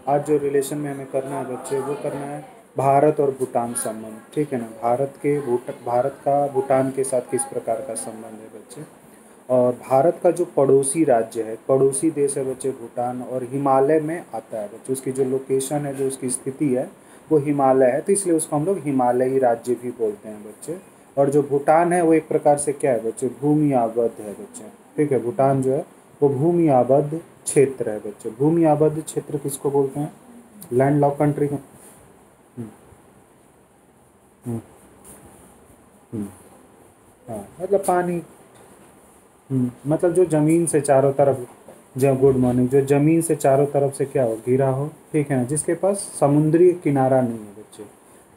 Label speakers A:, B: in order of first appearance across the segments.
A: आज जो रिलेशन में हमें करना है बच्चे, वो करना है भारत और भूटान संबंध, ठीक है ना। भारत का भूटान के साथ किस प्रकार का संबंध है बच्चे। और भारत का जो पड़ोसी राज्य है, पड़ोसी देश है बच्चे भूटान, और हिमालय में आता है बच्चे। उसकी जो लोकेशन है, जो उसकी स्थिति है, वो हिमालय है, तो इसलिए उसको हम लोग हिमालयी राज्य भी बोलते हैं बच्चे। और जो भूटान है वो एक प्रकार से क्या है बच्चे, भूमि आबद्ध है बच्चे, ठीक है। भूटान जो है वो भूमि आबद्ध क्षेत्र है बच्चे। भूमि आबद्ध क्षेत्र किसको बोलते हैं, लैंड लॉक कंट्री को। हम्म, हम्म, हम्म, हाँ मतलब पानी। मतलब जो जमीन से चारों तरफ, जब गुड मॉर्निंग, जो जमीन से चारों तरफ से क्या हो, घिरा हो, ठीक है ना। जिसके पास समुद्री किनारा नहीं है बच्चे,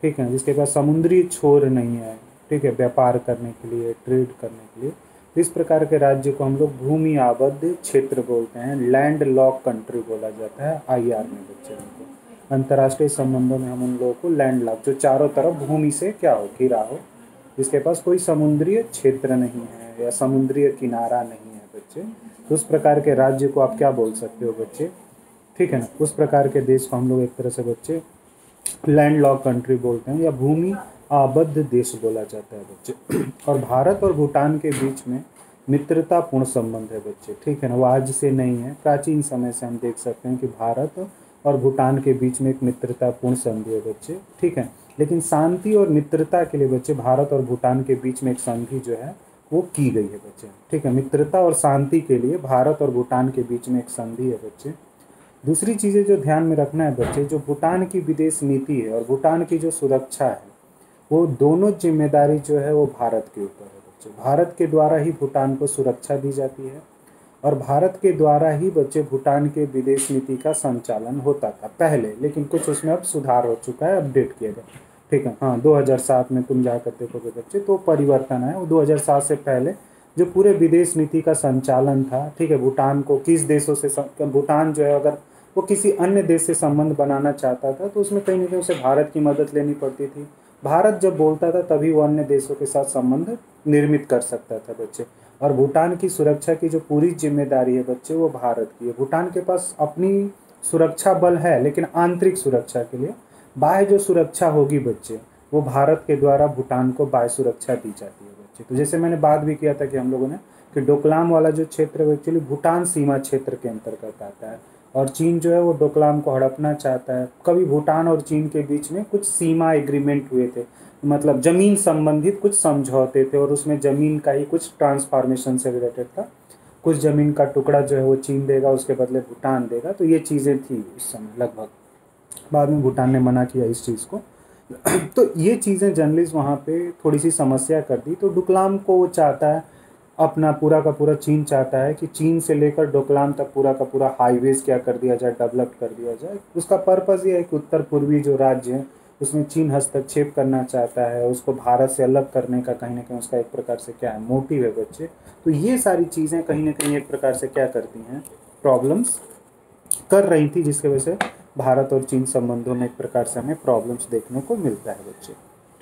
A: ठीक है, जिसके पास समुद्री छोर नहीं है, ठीक है, व्यापार करने के लिए, ट्रेड करने के लिए। तो इस प्रकार के राज्य को हम लोग भूमि आबद्ध क्षेत्र बोलते हैं, लैंड लॉक कंट्री बोला जाता है आईआर में बच्चे उनको। अंतर्राष्ट्रीय संबंधों में हम उन लोगों को लैंड लॉक, जो चारों तरफ भूमि से क्या हो, घिरा हो, जिसके पास कोई समुद्रीय क्षेत्र नहीं है या समुद्रीय किनारा नहीं है बच्चे, तो उस प्रकार के राज्य को आप क्या बोल सकते हो बच्चे, ठीक है ना। उस प्रकार के देश को हम लोग एक तरह से बच्चे लैंड लॉक कंट्री बोलते हैं, या भूमि आबद्ध देश बोला जाता है बच्चे। और भारत और भूटान के बीच में मित्रतापूर्ण संबंध है बच्चे, ठीक है ना। वो आज से नहीं है, प्राचीन समय से हम देख सकते हैं कि भारत और भूटान के बीच में एक मित्रतापूर्ण संधि है बच्चे, ठीक है। लेकिन शांति और मित्रता के लिए बच्चे भारत और भूटान के बीच में एक संधि जो है वो की गई है बच्चे, ठीक है। मित्रता और शांति के लिए भारत और भूटान के बीच में एक संधि है बच्चे। दूसरी चीज़ें जो ध्यान में रखना है बच्चे, जो भूटान की विदेश नीति है और भूटान की जो सुरक्षा है, वो दोनों जिम्मेदारी जो है वो भारत के ऊपर है बच्चे। भारत के द्वारा ही भूटान को सुरक्षा दी जाती है, और भारत के द्वारा ही बच्चे भूटान के विदेश नीति का संचालन होता था पहले, लेकिन कुछ उसमें अब सुधार हो चुका है, अपडेट किया गया, ठीक है। हाँ 2007 में तुम जा कर देखोगे बच्चे तो परिवर्तन है। वो 2007 से पहले जो पूरे विदेश नीति का संचालन था, ठीक है, भूटान को किस देशों से भूटान जो है अगर वो किसी अन्य देश से संबंध बनाना चाहता था तो उसमें कहीं ना कहीं उसे भारत की मदद लेनी पड़ती थी। भारत जब बोलता था तभी वो अन्य देशों के साथ संबंध निर्मित कर सकता था बच्चे। और भूटान की सुरक्षा की जो पूरी जिम्मेदारी है बच्चे वो भारत की है। भूटान के पास अपनी सुरक्षा बल है, लेकिन आंतरिक सुरक्षा के लिए बाह्य जो सुरक्षा होगी बच्चे, वो भारत के द्वारा भूटान को बाह्य सुरक्षा दी जाती है बच्चे। तो जैसे मैंने बात भी किया था कि हम लोगों ने कि डोकलाम वाला जो क्षेत्र है एक्चुअली भूटान सीमा क्षेत्र के अंतर्गत आता है, और चीन जो है वो डोकलाम को हड़पना चाहता है। कभी भूटान और चीन के बीच में कुछ सीमा एग्रीमेंट हुए थे, मतलब जमीन संबंधित कुछ समझौते थे, और उसमें जमीन का ही कुछ ट्रांसफॉर्मेशन से रिलेटेड था। कुछ जमीन का टुकड़ा जो है वो चीन देगा, उसके बदले भूटान देगा, तो ये चीज़ें थी उस समय लगभग। बाद में भूटान ने मना किया इस चीज़ को। तो ये चीज़ें जर्नलिस्ट वहाँ पे थोड़ी सी समस्या कर दी। तो डोकलाम को वो चाहता है, अपना पूरा का पूरा चीन चाहता है कि चीन से लेकर डोकलाम तक पूरा का पूरा हाईवेज क्या कर दिया जाए, डेवलप कर दिया जाए। उसका पर्पज़ ये है कि उत्तर पूर्वी जो राज्य हैं उसमें चीन हस्तक्षेप करना चाहता है, उसको भारत से अलग करने का कहीं ना कहीं उसका एक प्रकार से क्या है, मोटिव है बच्चे। तो ये सारी चीज़ें कहीं ना कहीं एक प्रकार से क्या करती हैं, प्रॉब्लम्स कर रही थी, जिसकी वजह से भारत और चीन संबंधों में एक प्रकार से हमें प्रॉब्लम्स देखने को मिलता है बच्चे,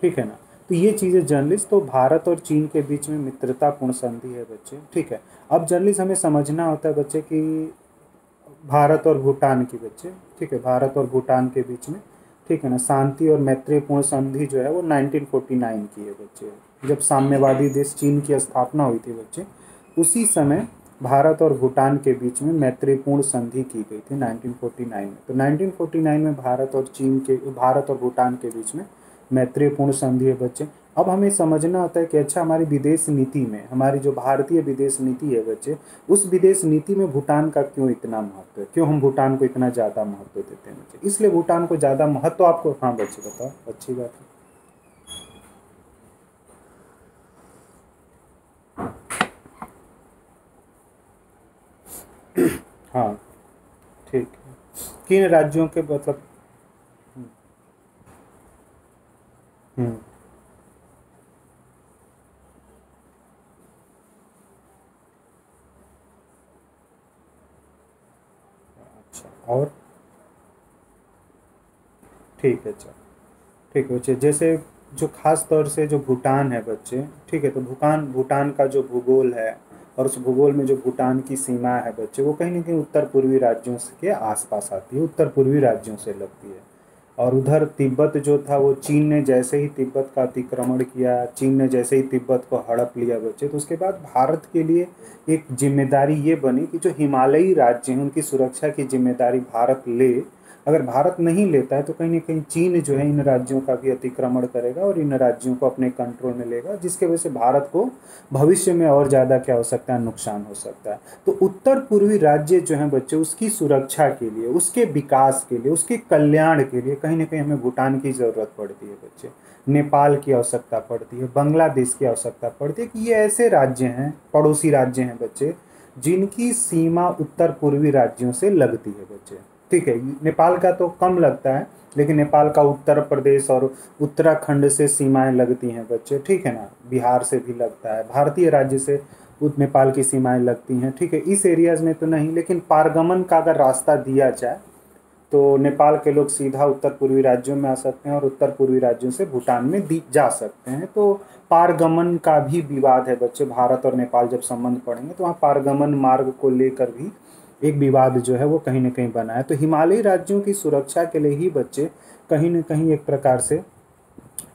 A: ठीक है ना। तो ये चीज़ें जर्नलिस्ट, तो भारत और चीन के बीच में मित्रतापूर्ण संधि है बच्चे, ठीक है। अब जर्नलिस्ट हमें समझना होता है बच्चे कि भारत और भूटान की बच्चे, ठीक है, भारत और भूटान के बीच में, ठीक है ना, शांति और मैत्रीपूर्ण संधि जो है वो 1949 की है बच्चे। जब साम्यवादी देश चीन की स्थापना हुई थी बच्चे, उसी समय भारत और भूटान के बीच में मैत्रीपूर्ण संधि की गई थी 1949 में। तो 1949 में भारत और भूटान के बीच में मैत्रीपूर्ण संधि है बच्चे। अब हमें समझना होता है कि अच्छा, हमारी विदेश नीति में, हमारी जो भारतीय विदेश नीति है बच्चे, उस विदेश नीति में भूटान का क्यों इतना महत्व है, क्यों हम भूटान को इतना ज़्यादा महत्व देते हैं बच्चे। इसलिए भूटान को ज़्यादा महत्व आपको, हाँ बच्चे बताओ, अच्छी बात है। हाँ ठीक है। किन राज्यों के मतलब। हम्म, अच्छा और, ठीक है चलो, ठीक है बच्चे। जैसे जो खास तौर से जो भूटान है बच्चे, ठीक है, तो भूटान भूटान का जो भूगोल है, और उस भूगोल में जो भूटान की सीमा है बच्चे वो कहीं ना कहीं उत्तर पूर्वी राज्यों के आसपास आती है, उत्तर पूर्वी राज्यों से लगती है। और उधर तिब्बत जो था वो चीन ने जैसे ही तिब्बत का अतिक्रमण किया, चीन ने जैसे ही तिब्बत को हड़प लिया बच्चे, तो उसके बाद भारत के लिए एक जिम्मेदारी ये बनी कि जो हिमालयी राज्य हैं उनकी सुरक्षा की जिम्मेदारी भारत ले। अगर भारत नहीं लेता है तो कहीं ना कहीं चीन जो है इन राज्यों का भी अतिक्रमण करेगा और इन राज्यों को अपने कंट्रोल में लेगा, जिसके वजह से भारत को भविष्य में और ज़्यादा क्या हो सकता है, नुकसान हो सकता है। तो उत्तर पूर्वी राज्य जो हैं बच्चे उसकी सुरक्षा के लिए, उसके विकास के लिए, उसके कल्याण के लिए कहीं ना कहीं हमें भूटान की ज़रूरत पड़ती है बच्चे, नेपाल की आवश्यकता पड़ती है, बांग्लादेश की आवश्यकता पड़ती है कि ये ऐसे राज्य हैं, पड़ोसी राज्य हैं बच्चे, जिनकी सीमा उत्तर पूर्वी राज्यों से लगती है बच्चे। ठीक है, नेपाल का तो कम लगता है, लेकिन नेपाल का उत्तर प्रदेश और उत्तराखंड से सीमाएं लगती हैं बच्चे, ठीक है ना, बिहार से भी लगता है, भारतीय राज्य से नेपाल की सीमाएं लगती हैं, ठीक है। इस एरियाज में तो नहीं, लेकिन पारगमन का अगर रास्ता दिया जाए तो नेपाल के लोग सीधा उत्तर पूर्वी राज्यों में आ सकते हैं और उत्तर पूर्वी राज्यों से भूटान में जा सकते हैं। तो पारगमन का भी विवाद है बच्चे, भारत और नेपाल जब संबंध पड़ेंगे तो वहाँ पारगमन मार्ग को लेकर भी एक विवाद जो है वो कहीं ना कहीं बना है। तो हिमालयी राज्यों की सुरक्षा के लिए ही बच्चे कहीं ना कहीं एक प्रकार से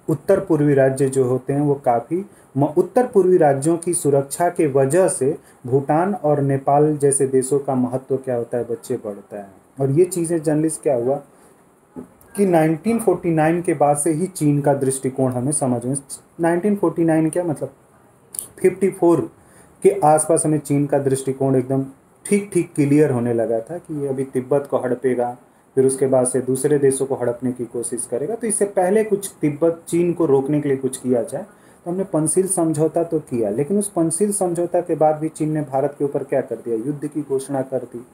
A: उत्तर पूर्वी राज्य जो होते हैं वो काफ़ी, उत्तर पूर्वी राज्यों की सुरक्षा के वजह से भूटान और नेपाल जैसे देशों का महत्व क्या होता है बच्चे, बढ़ता है। और ये चीज़ें जर्नलिस्ट क्या हुआ कि 1949 के बाद से ही चीन का दृष्टिकोण हमें समझ में, 1949 क्या मतलब 54 के आसपास हमें चीन का दृष्टिकोण एकदम ठीक ठीक क्लियर होने लगा था कि ये अभी तिब्बत को हड़पेगा, फिर उसके बाद से दूसरे देशों को हड़पने की कोशिश करेगा। तो इससे पहले कुछ तिब्बत चीन को रोकने के लिए कुछ किया जाए, तो हमने पंचशील समझौता तो किया, लेकिन उस पंचशील समझौता के बाद भी चीन ने भारत के ऊपर क्या कर दिया, युद्ध की घोषणा कर दी,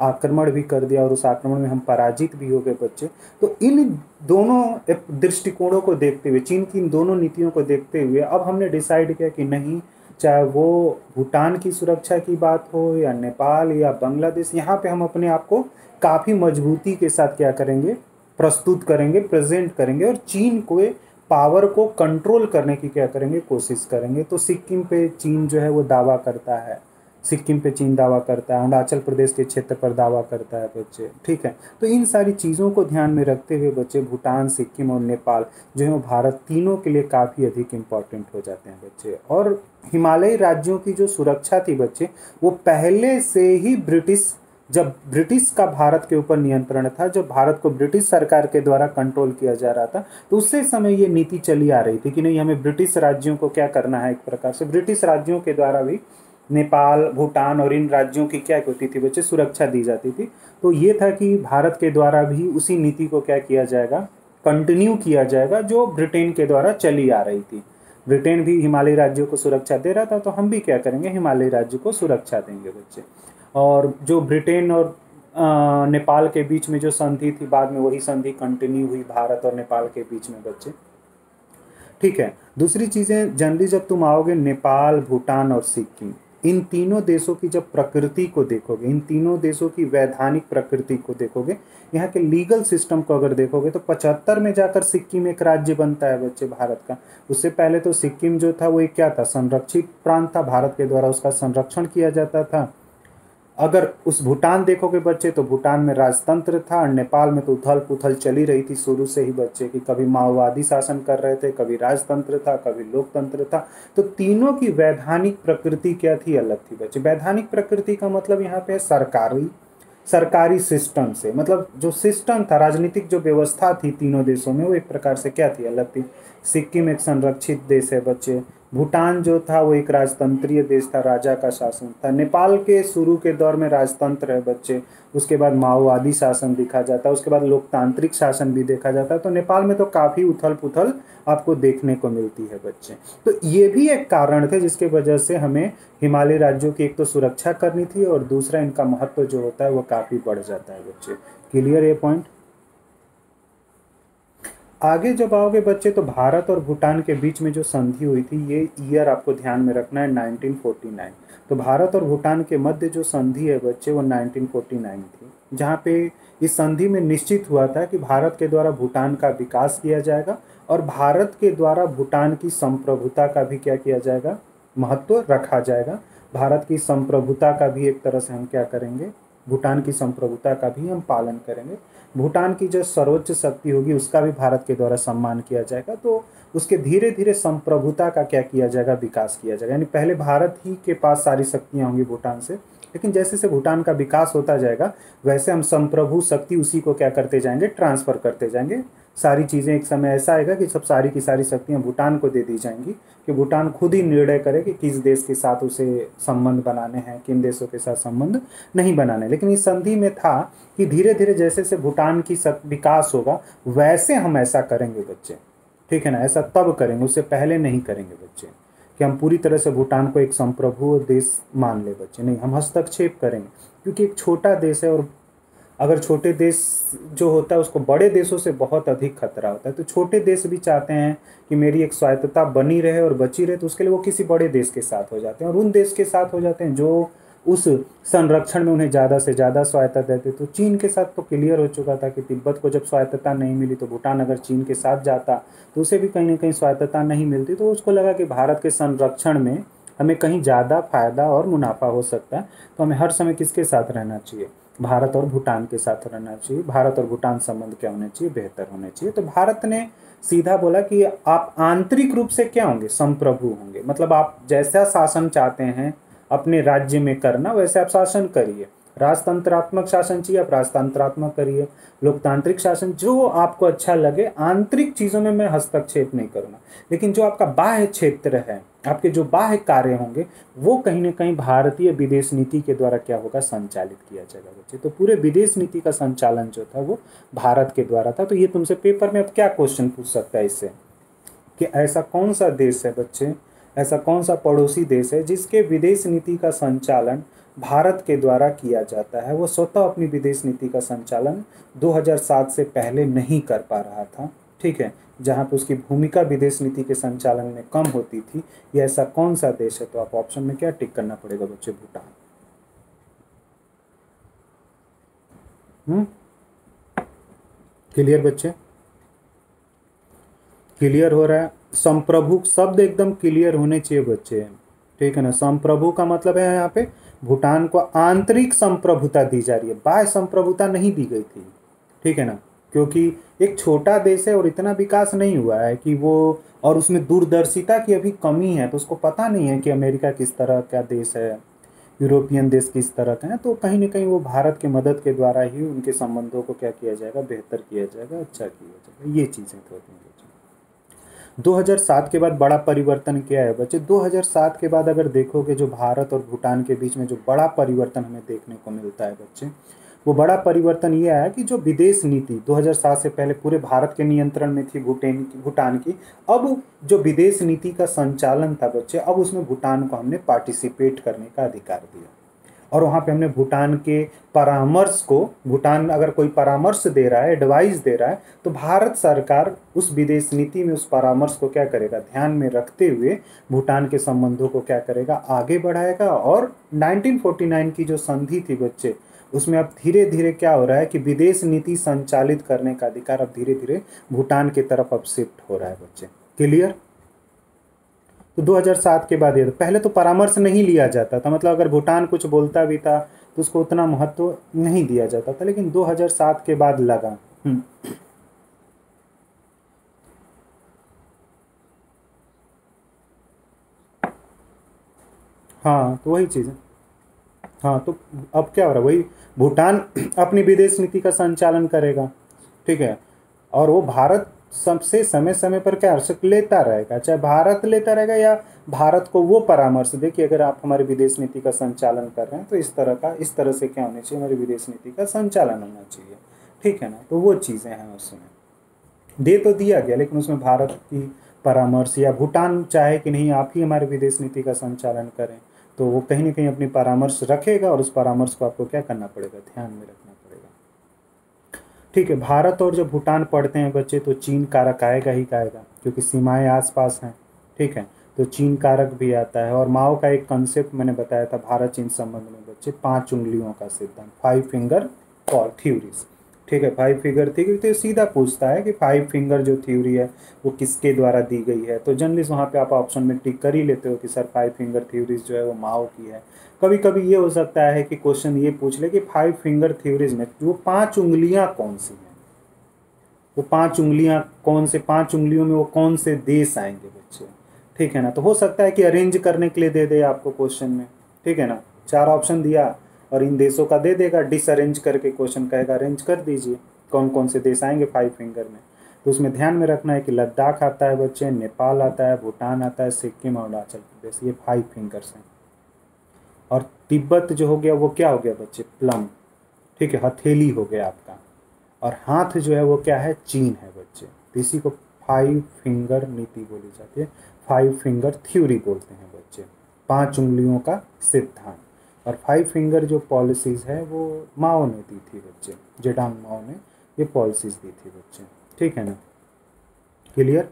A: आक्रमण भी कर दिया, और उस आक्रमण में हम पराजित भी हो गए बच्चे। तो इन दोनों दृष्टिकोणों को देखते हुए, चीन की इन दोनों नीतियों को देखते हुए अब हमने डिसाइड किया कि नहीं, चाहे वो भूटान की सुरक्षा की बात हो या नेपाल या बांग्लादेश, यहाँ पे हम अपने आप को काफ़ी मजबूती के साथ क्या करेंगे, प्रस्तुत करेंगे, प्रेजेंट करेंगे, और चीन को पावर को कंट्रोल करने की क्या करेंगे, कोशिश करेंगे। तो सिक्किम पे चीन जो है वो दावा करता है, सिक्किम पे चीन दावा करता है, अरुणाचल प्रदेश के क्षेत्र पर दावा करता है बच्चे, ठीक है। तो इन सारी चीज़ों को ध्यान में रखते हुए बच्चे भूटान, सिक्किम और नेपाल जो है वो भारत तीनों के लिए काफ़ी अधिक इम्पॉर्टेंट हो जाते हैं बच्चे। और हिमालयी राज्यों की जो सुरक्षा थी बच्चे, वो पहले से ही जब ब्रिटिश का भारत के ऊपर नियंत्रण था, जब भारत को ब्रिटिश सरकार के द्वारा कंट्रोल किया जा रहा था, तो उसी समय ये नीति चली आ रही थी कि नहीं, हमें ब्रिटिश राज्यों को क्या करना है, एक प्रकार से ब्रिटिश राज्यों के द्वारा भी नेपाल, भूटान और इन राज्यों की क्या होती थी बच्चे, सुरक्षा दी जाती थी। तो ये था कि भारत के द्वारा भी उसी नीति को क्या किया जाएगा, कंटिन्यू किया जाएगा, जो ब्रिटेन के द्वारा चली आ रही थी। ब्रिटेन भी हिमालयी राज्यों को सुरक्षा दे रहा था, तो हम भी क्या करेंगे, हिमालयी राज्य को सुरक्षा देंगे बच्चे। और जो ब्रिटेन और नेपाल के बीच में जो संधि थी, बाद में वही संधि कंटिन्यू हुई भारत और नेपाल के बीच में बच्चे, ठीक है। दूसरी चीज़ें जनरली जब तुम आओगे नेपाल, भूटान और सिक्किम, इन तीनों देशों की जब प्रकृति को देखोगे, इन तीनों देशों की वैधानिक प्रकृति को देखोगे, यहाँ के लीगल सिस्टम को अगर देखोगे, तो 75 में जाकर सिक्किम एक राज्य बनता है बच्चे भारत का। उससे पहले तो सिक्किम जो था वो एक क्या था, संरक्षित प्रांत था, भारत के द्वारा उसका संरक्षण किया जाता था। अगर उस भूटान देखोगे बच्चे, तो भूटान में राजतंत्र था, और नेपाल में तो उथल पुथल चली रही थी शुरू से ही बच्चे, कि कभी माओवादी शासन कर रहे थे, कभी राजतंत्र था, कभी लोकतंत्र था। तो तीनों की वैधानिक प्रकृति क्या थी, अलग थी बच्चे। वैधानिक प्रकृति का मतलब यहाँ पे सरकारी सिस्टम से, मतलब जो सिस्टम था, राजनीतिक जो व्यवस्था थी तीनों देशों में, वो एक प्रकार से क्या थी, अलग थी। सिक्किम एक संरक्षित देश है बच्चे, भूटान जो था वो एक राजतंत्रीय देश था, राजा का शासन था। नेपाल के शुरू के दौर में राजतंत्र है बच्चे, उसके बाद माओवादी शासन देखा जाता है, उसके बाद लोकतांत्रिक शासन भी देखा जाता है। तो नेपाल में तो काफ़ी उथल पुथल आपको देखने को मिलती है बच्चे। तो ये भी एक कारण थे जिसके वजह से हमें हिमालयी राज्यों की एक तो सुरक्षा करनी थी, और दूसरा इनका महत्व जो होता है वो काफ़ी बढ़ जाता है बच्चे। क्लियर ये पॉइंट? आगे जब आओगे बच्चे, तो भारत और भूटान के बीच में जो संधि हुई थी, ये ईयर आपको ध्यान में रखना है, 1949। तो भारत और भूटान के मध्य जो संधि है बच्चे, वो 1949 थी, जहाँ पे इस संधि में निश्चित हुआ था कि भारत के द्वारा भूटान का विकास किया जाएगा, और भारत के द्वारा भूटान की संप्रभुता का भी क्या किया जाएगा, महत्व रखा जाएगा। भारत की संप्रभुता का भी एक तरह से हम क्या करेंगे, भूटान की संप्रभुता का भी हम पालन करेंगे। भूटान की जो सर्वोच्च शक्ति होगी उसका भी भारत के द्वारा सम्मान किया जाएगा। तो उसके धीरे धीरे संप्रभुता का क्या किया जाएगा, विकास किया जाएगा। यानी पहले भारत ही के पास सारी शक्तियाँ होंगी भूटान से, लेकिन जैसे जैसे भूटान का विकास होता जाएगा वैसे हम संप्रभु शक्ति उसी को क्या करते जाएंगे, ट्रांसफर करते जाएंगे। सारी चीज़ें एक समय ऐसा आएगा कि सब सारी की सारी शक्तियाँ भूटान को दे दी जाएंगी, कि भूटान खुद ही निर्णय करे कि किस देश के साथ उसे संबंध बनाने हैं, किन देशों के साथ संबंध नहीं बनाने। लेकिन इस संधि में था कि धीरे धीरे जैसे जैसे भूटान की विकास होगा वैसे हम ऐसा करेंगे बच्चे, ठीक है ना। ऐसा तब करेंगे, उससे पहले नहीं करेंगे बच्चे, कि हम पूरी तरह से भूटान को एक संप्रभु देश मान ले बच्चे। नहीं, हम हस्तक्षेप करेंगे, क्योंकि एक छोटा देश है और अगर छोटे देश जो होता है उसको बड़े देशों से बहुत अधिक खतरा होता है। तो छोटे देश भी चाहते हैं कि मेरी एक स्वायत्तता बनी रहे और बची रहे, तो उसके लिए वो किसी बड़े देश के साथ हो जाते हैं, और उन देश के साथ हो जाते हैं जो उस संरक्षण में उन्हें ज़्यादा से ज़्यादा स्वायत्तता देते। तो चीन के साथ तो क्लियर हो चुका था कि तिब्बत को जब स्वायत्तता नहीं मिली तो भूटान अगर चीन के साथ जाता तो उसे भी कहीं ना कहीं स्वायत्तता नहीं मिलती। तो उसको लगा कि भारत के संरक्षण में हमें कहीं ज़्यादा फायदा और मुनाफा हो सकता है, तो हमें हर समय किसके साथ रहना चाहिए, भारत और भूटान के साथ रहना चाहिए। भारत और भूटान संबंध क्या होने चाहिए, बेहतर होने चाहिए। तो भारत ने सीधा बोला कि आप आंतरिक रूप से क्या होंगे, संप्रभु होंगे। मतलब आप जैसा शासन चाहते हैं अपने राज्य में करना वैसे आप शासन करिए। राजतंत्रात्मक शासन चाहिए आप राजतंत्रात्मक करिए, लोकतांत्रिक शासन जो आपको अच्छा लगे। आंतरिक चीज़ों में मैं हस्तक्षेप नहीं करूँगा, लेकिन जो आपका बाह्य क्षेत्र है, आपके जो बाह्य कार्य होंगे वो कहीं ना कहीं भारतीय विदेश नीति के द्वारा क्या होगा, संचालित किया जाएगा बच्चे। तो पूरे विदेश नीति का संचालन जो था वो भारत के द्वारा था। तो ये तुमसे पेपर में अब क्या क्वेश्चन पूछ सकता है इससे, कि ऐसा कौन सा देश है बच्चे, ऐसा कौन सा पड़ोसी देश है जिसके विदेश नीति का संचालन भारत के द्वारा किया जाता है। वो स्वतः अपनी विदेश नीति का संचालन 2007 से पहले नहीं कर पा रहा था, ठीक है, जहाँ पे उसकी भूमिका विदेश नीति के संचालन में कम होती थी। ये ऐसा कौन सा देश है, तो आप ऑप्शन में क्या टिक करना पड़ेगा बच्चे, भूटान। क्लियर बच्चे, क्लियर हो रहा है। संप्रभु शब्द एकदम क्लियर होने चाहिए बच्चे, ठीक है ना। संप्रभु का मतलब है यहाँ पे भूटान को आंतरिक संप्रभुता दी जा रही है, बाह्य संप्रभुता नहीं दी गई थी, ठीक है ना। क्योंकि एक छोटा देश है और इतना विकास नहीं हुआ है कि वो, और उसमें दूरदर्शिता की अभी कमी है, तो उसको पता नहीं है कि अमेरिका किस तरह का देश है, यूरोपियन देश किस तरह का है। तो कहीं ना कहीं वो भारत के मदद के द्वारा ही उनके संबंधों को क्या किया जाएगा, बेहतर किया जाएगा, अच्छा किया जाएगा। ये चीज़ें तो होती हैं। 2007 के बाद बड़ा परिवर्तन क्या है बच्चे, 2007 के बाद अगर देखोगे जो भारत और भूटान के बीच में जो बड़ा परिवर्तन हमें देखने को मिलता है बच्चे, वो बड़ा परिवर्तन ये आया कि जो विदेश नीति 2007 से पहले पूरे भारत के नियंत्रण में थी भूटान की, अब जो विदेश नीति का संचालन था बच्चे, अब उसमें भूटान को हमने पार्टिसिपेट करने का अधिकार दिया। और वहाँ पे हमने भूटान के परामर्श को, भूटान अगर कोई परामर्श दे रहा है, एडवाइस दे रहा है, तो भारत सरकार उस विदेश नीति में उस परामर्श को क्या करेगा, ध्यान में रखते हुए भूटान के संबंधों को क्या करेगा, आगे बढ़ाएगा। और 1949 की जो संधि थी बच्चे, उसमें अब धीरे धीरे क्या हो रहा है कि विदेश नीति संचालित करने का अधिकार अब धीरे धीरे भूटान की तरफ अब शिफ्ट हो रहा है बच्चे। क्लियर। तो 2007 के बाद ये, पहले तो परामर्श नहीं लिया जाता था, मतलब अगर भूटान कुछ बोलता भी था तो उसको उतना महत्व नहीं दिया जाता था, लेकिन 2007 के बाद लगा। हाँ, तो वही चीज़ है। हाँ, तो अब क्या हो रहा है, वही भूटान अपनी विदेश नीति का संचालन करेगा, ठीक है। और वो भारत सबसे समय समय पर क्या लेता रहेगा, चाहे भारत लेता रहेगा या भारत को वो परामर्श दे कि अगर आप हमारी विदेश नीति का संचालन कर रहे हैं तो इस तरह से क्या होना चाहिए, हमारी विदेश नीति का संचालन होना चाहिए, ठीक है ना। तो वो चीज़ें हैं, उसमें दे तो दिया गया, लेकिन उसमें भारत की परामर्श, या भूटान चाहे कि नहीं आप ही हमारी विदेश नीति का संचालन करें, तो वो कहीं ना कहीं अपनी परामर्श रखेगा, और उस परामर्श को आपको क्या करना पड़ेगा, ध्यान में रखना पड़ेगा, ठीक है। भारत और जब भूटान पढ़ते हैं बच्चे तो चीन कारक आएगा ही आएगा, क्योंकि सीमाएं आसपास हैं, ठीक है। तो चीन कारक भी आता है। और माओ का एक कंसेप्ट मैंने बताया था भारत चीन संबंध में बच्चे, 5 उंगलियों का सिद्धांत, 5 फिंगर थ्योरीज, ठीक है, 5 फिंगर थ्योरी तो सीधा पूछता है कि 5 फिंगर जो थ्योरी है वो किसके द्वारा दी गई है, तो जनरली वहाँ पे आप ऑप्शन में टिक कर ही लेते हो कि सर 5 फिंगर थ्योरीज जो है वो माओ की है। कभी कभी ये हो सकता है कि क्वेश्चन ये पूछ ले कि 5 फिंगर थ्योरीज में वो 5 उंगलियां कौन सी हैं, वो 5 उंगलियां कौन से, 5 उंगलियों में वो कौन से देश आएंगे बच्चे। ठीक है ना, तो हो सकता है कि अरेंज करने के लिए दे दे आपको क्वेश्चन में। ठीक है ना, 4 ऑप्शन दिया और इन देशों का दे देगा, डिसअरेंज करके क्वेश्चन कहेगा अरेंज कर दीजिए कौन कौन से देश आएंगे 5 फिंगर में। तो उसमें ध्यान में रखना है कि लद्दाख आता है बच्चे, नेपाल आता है, भूटान आता है, सिक्किम और अरुणाचल प्रदेश, ये 5 फिंगर्स हैं। और तिब्बत जो हो गया वो क्या हो गया बच्चे, प्लम। ठीक है, हथेली हो गया आपका। और हाथ जो है वो क्या है, चीन है बच्चे। तो इसी को 5 फिंगर नीति बोली जाती है, 5 फिंगर थ्योरी बोलते हैं बच्चे, 5 उंगलियों का सिद्धांत। और 5 फिंगर जो पॉलिसीज़ है वो माओ ने दी थी बच्चे, जेडांग माओ ने ये पॉलिसीज़ दी थी बच्चे। ठीक है ना, क्लियर।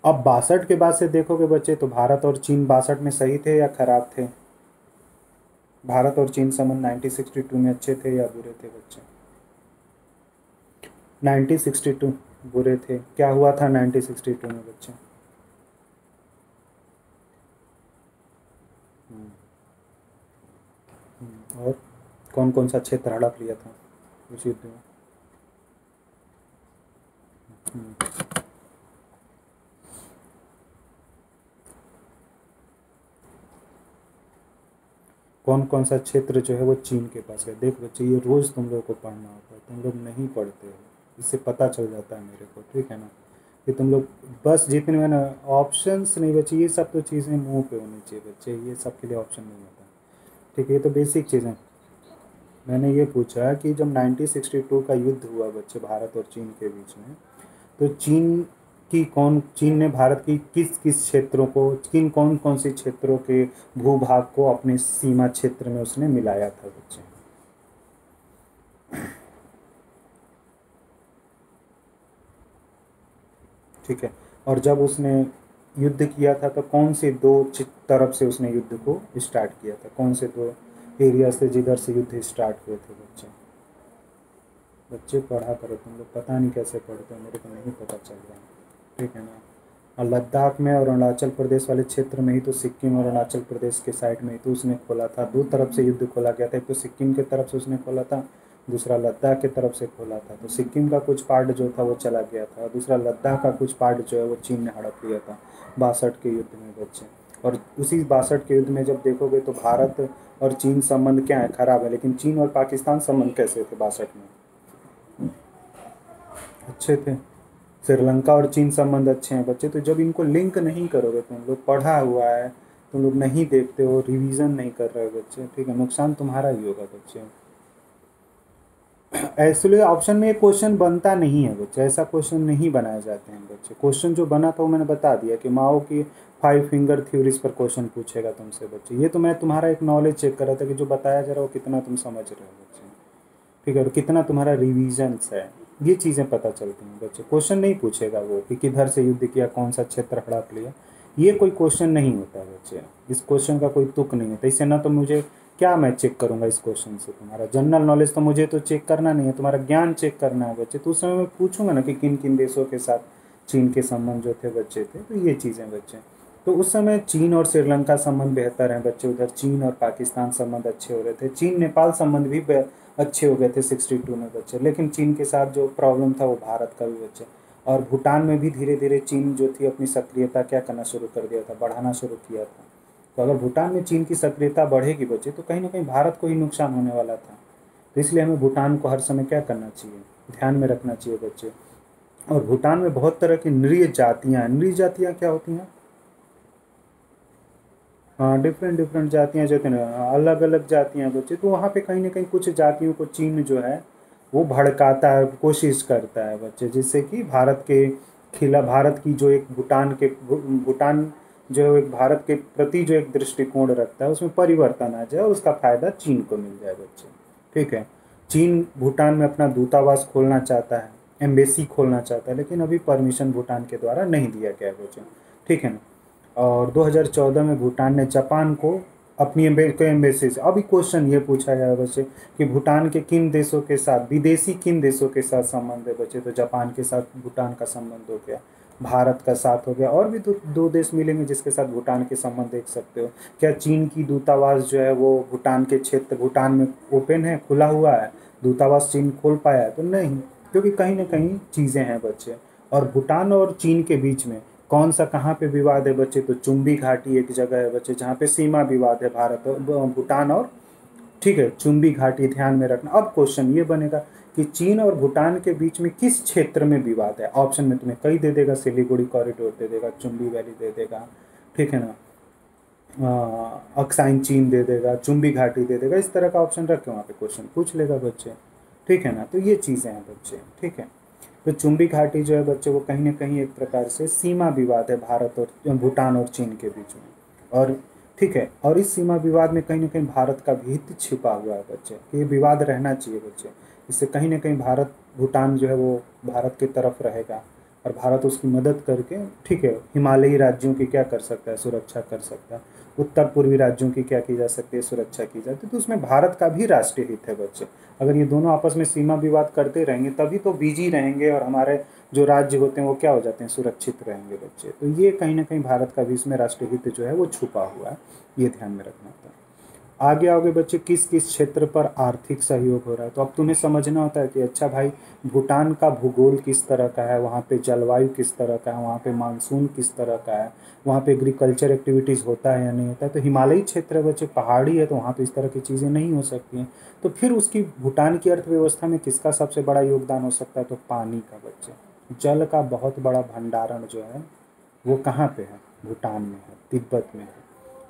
A: अब 62 के बाद से देखोगे बच्चे तो भारत और चीन 62 में सही थे या खराब थे? भारत और चीन संबंध 1962 में अच्छे थे या बुरे थे बच्चे? 1962 बुरे थे। क्या हुआ था 1962 में बच्चे? और कौन कौन सा क्षेत्र हड़प लिया था उस युद्ध में? कौन कौन सा क्षेत्र जो है वो चीन के पास है? देख बच्चे, ये रोज़ तुम लोगों को पढ़ना होता है, तुम लोग नहीं पढ़ते हो, इससे पता चल जाता है मेरे को। ठीक है ना, कि तुम लोग बस जितने में ना ऑप्शंस नहीं बच्चे, ये सब तो चीज़ें मुंह पे होनी चाहिए बच्चे, ये सब के लिए ऑप्शन नहीं होता। ठीक है, ये तो बेसिक चीज़ें। मैंने ये पूछा कि जब 1962 का युद्ध हुआ बच्चे भारत और चीन के बीच में, तो चीन ने भारत की किस किस क्षेत्रों को, किन कौन कौन से क्षेत्रों के भूभाग को अपने सीमा क्षेत्र में उसने मिलाया था बच्चे? ठीक है, और जब उसने युद्ध किया था तो कौन से दो तरफ से उसने युद्ध को स्टार्ट किया था, कौन से दो एरिया से जिधर से युद्ध स्टार्ट हुए थे बच्चे? बच्चे पढ़ा करो, तुम लोग पता नहीं कैसे पढ़ते हो, मेरे को नहीं पता चल रहा है। ठीक है ना, और लद्दाख में और अरुणाचल प्रदेश वाले क्षेत्र में ही तो, सिक्किम और अरुणाचल प्रदेश के साइड में ही तो उसने खोला था, दो तरफ से युद्ध खोला गया था, एक तो सिक्किम के तरफ से उसने खोला था, दूसरा लद्दाख के तरफ से खोला था। तो सिक्किम का कुछ पार्ट जो था वो चला गया था, दूसरा लद्दाख का कुछ पार्ट जो है वो चीन ने हड़प लिया था 62 के युद्ध में बच्चे। और उसी 62 के युद्ध में जब देखोगे तो भारत और चीन संबंध क्या है, खराब है, लेकिन चीन और पाकिस्तान संबंध कैसे थे 62 में? अच्छे थे। श्रीलंका और चीन संबंध अच्छे हैं बच्चे। तो जब इनको लिंक नहीं करोगे, तुम लोग पढ़ा हुआ है, तुम लोग नहीं देखते हो, रिवीजन नहीं कर रहे हो बच्चे, ठीक है, नुकसान तुम्हारा ही होगा बच्चे। एक्चुअली ऑप्शन में ये क्वेश्चन बनता नहीं है बच्चे, ऐसा क्वेश्चन नहीं बनाए जाते हैं बच्चे। क्वेश्चन जो बना था वो मैंने बता दिया कि माओ की 5 फिंगर थ्योरीज पर क्वेश्चन पूछेगा तुमसे बच्चे। ये तो मैं तुम्हारा एक नॉलेज चेक कर रहा था कि जो बताया जा रहा है वो कितना तुम समझ रहे हो बच्चे। ठीक है, और कितना तुम्हारा रिविजन्स है, ये चीज़ें पता चलती हैं बच्चे। क्वेश्चन नहीं पूछेगा वो कि किधर से युद्ध किया, कौन सा क्षेत्र हड़प लिया, ये कोई क्वेश्चन नहीं होता बच्चे। इस क्वेश्चन का कोई तुक नहीं होता, इससे ना तो मुझे क्या मैं चेक करूंगा इस क्वेश्चन से, तुम्हारा जनरल नॉलेज तो मुझे तो चेक करना नहीं है, तुम्हारा ज्ञान चेक करना है बच्चे। तो उस समय मैं पूछूंगा ना कि किन किन देशों के साथ चीन के संबंध जो थे बच्चे थे, तो ये चीज़ें बच्चे। तो उस समय चीन और श्रीलंका संबंध बेहतर हैं बच्चे, उधर चीन और पाकिस्तान संबंध अच्छे हो रहे थे, चीन नेपाल संबंध भी अच्छे हो गए थे 62 में बच्चे। लेकिन चीन के साथ जो प्रॉब्लम था वो भारत का भी बच्चे। और भूटान में भी धीरे धीरे चीन जो थी अपनी सक्रियता क्या करना शुरू कर दिया था, बढ़ाना शुरू किया था। तो अगर भूटान में चीन की सक्रियता बढ़ेगी बच्चे तो कहीं ना कहीं भारत को ही नुकसान होने वाला था। तो इसलिए हमें भूटान को हर समय क्या करना चाहिए, ध्यान में रखना चाहिए बच्चे। और भूटान में बहुत तरह की नृत्य जातियाँ, नृत्य जातियाँ क्या होती हैं? हाँ, डिफरेंट डिफरेंट जातियाँ जो थी ना, अलग अलग जातियाँ बच्चे। तो वहाँ पे कहीं ना कहीं कुछ जातियों को चीन जो है वो भड़काता है, कोशिश करता है बच्चे, जिससे कि भारत की जो एक भूटान जो एक भारत के प्रति जो एक दृष्टिकोण रखता है उसमें परिवर्तन आ जाए और उसका फायदा चीन को मिल जाए बच्चे। ठीक है, चीन भूटान में अपना दूतावास खोलना चाहता है, एम्बेसी खोलना चाहता है, लेकिन अभी परमिशन भूटान के द्वारा नहीं दिया गया है बच्चे। ठीक है ना। और 2014 में भूटान ने जापान को अपनी एम्बेसी से। अभी क्वेश्चन ये पूछा गया है बच्चे कि भूटान के किन देशों के साथ, विदेशी किन देशों के साथ संबंध है बच्चे, तो जापान के साथ भूटान का संबंध हो गया, भारत का साथ हो गया, और भी दो देश मिलेंगे जिसके साथ भूटान के संबंध देख सकते हो। क्या चीन की दूतावास जो है वो भूटान के क्षेत्र, भूटान में ओपन है, खुला हुआ है, दूतावास चीन खोल पाया है? तो नहीं, क्योंकि कहीं ना कहीं चीज़ें हैं बच्चे। और भूटान और चीन के बीच में कौन सा कहाँ पे विवाद है बच्चे, तो चुम्बी घाटी एक जगह है बच्चे जहाँ पे सीमा विवाद है भारत और भूटान और, ठीक है, चुम्बी घाटी ध्यान में रखना। अब क्वेश्चन ये बनेगा कि चीन और भूटान के बीच में किस क्षेत्र में विवाद है। ऑप्शन में तुम्हें कई दे देगा, सिलीगुड़ी कॉरिडोर दे देगा, चुम्बी वैली दे देगा, ठीक है ना, अक्साइन चीन दे देगा, चुम्बी घाटी दे देगा, इस तरह का ऑप्शन रख के वहाँ पे क्वेश्चन पूछ लेगा बच्चे, ठीक है ना। तो ये चीज़ें हैं बच्चे, ठीक है। तो चुम्बी घाटी जो है बच्चे वो कहीं ना कहीं एक प्रकार से सीमा विवाद है भारत और भूटान और चीन के बीच में। और ठीक है, और इस सीमा विवाद में कहीं ना कहीं भारत का भी हित छिपा हुआ है बच्चे, कि ये विवाद रहना चाहिए बच्चे। इससे कहीं ना कहीं भारत, भूटान जो है वो भारत की तरफ रहेगा और भारत उसकी मदद करके, ठीक है, हिमालयी राज्यों की क्या कर सकता है, सुरक्षा कर सकता है, उत्तर पूर्वी राज्यों की क्या की जा सकती है, सुरक्षा की जाती है। तो उसमें भारत का भी राष्ट्रीय हित है बच्चे। अगर ये दोनों आपस में सीमा विवाद करते रहेंगे तभी तो बिजी रहेंगे और हमारे जो राज्य होते हैं वो क्या हो जाते हैं, सुरक्षित रहेंगे बच्चे। तो ये कहीं ना कहीं भारत का भी इसमें राष्ट्रीय हित जो है वो छुपा हुआ है, ये ध्यान में रखना होता है। आगे आओगे बच्चे, किस किस क्षेत्र पर आर्थिक सहयोग हो रहा है, तो अब तुम्हें समझना होता है कि अच्छा भाई, भूटान का भूगोल किस तरह का है, वहाँ पे जलवायु किस तरह का है, वहाँ पे मानसून किस तरह का है, वहाँ पे एग्रीकल्चर एक्टिविटीज़ होता है या नहीं होता है। तो हिमालयी क्षेत्र है बच्चे, पहाड़ी है, तो वहाँ पे इस तरह की चीज़ें नहीं हो सकती हैं। तो फिर उसकी भूटान की अर्थव्यवस्था में किसका सबसे बड़ा योगदान हो सकता है, तो पानी का बच्चे। जल का बहुत बड़ा भंडारण जो है वो कहाँ पे है, भूटान में है, तिब्बत में है।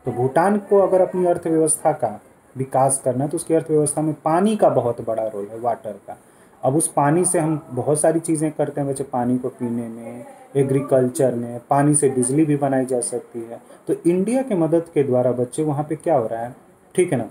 A: तो भूटान को अगर अपनी अर्थव्यवस्था का विकास करना है तो उसकी अर्थव्यवस्था में पानी का बहुत बड़ा रोल है, वाटर का। अब उस पानी से हम बहुत सारी चीज़ें करते हैं बच्चे, पानी को पीने में, एग्रीकल्चर में, पानी से बिजली भी बनाई जा सकती है। तो इंडिया के मदद के द्वारा बच्चे वहाँ पे क्या हो रहा है, ठीक है ना,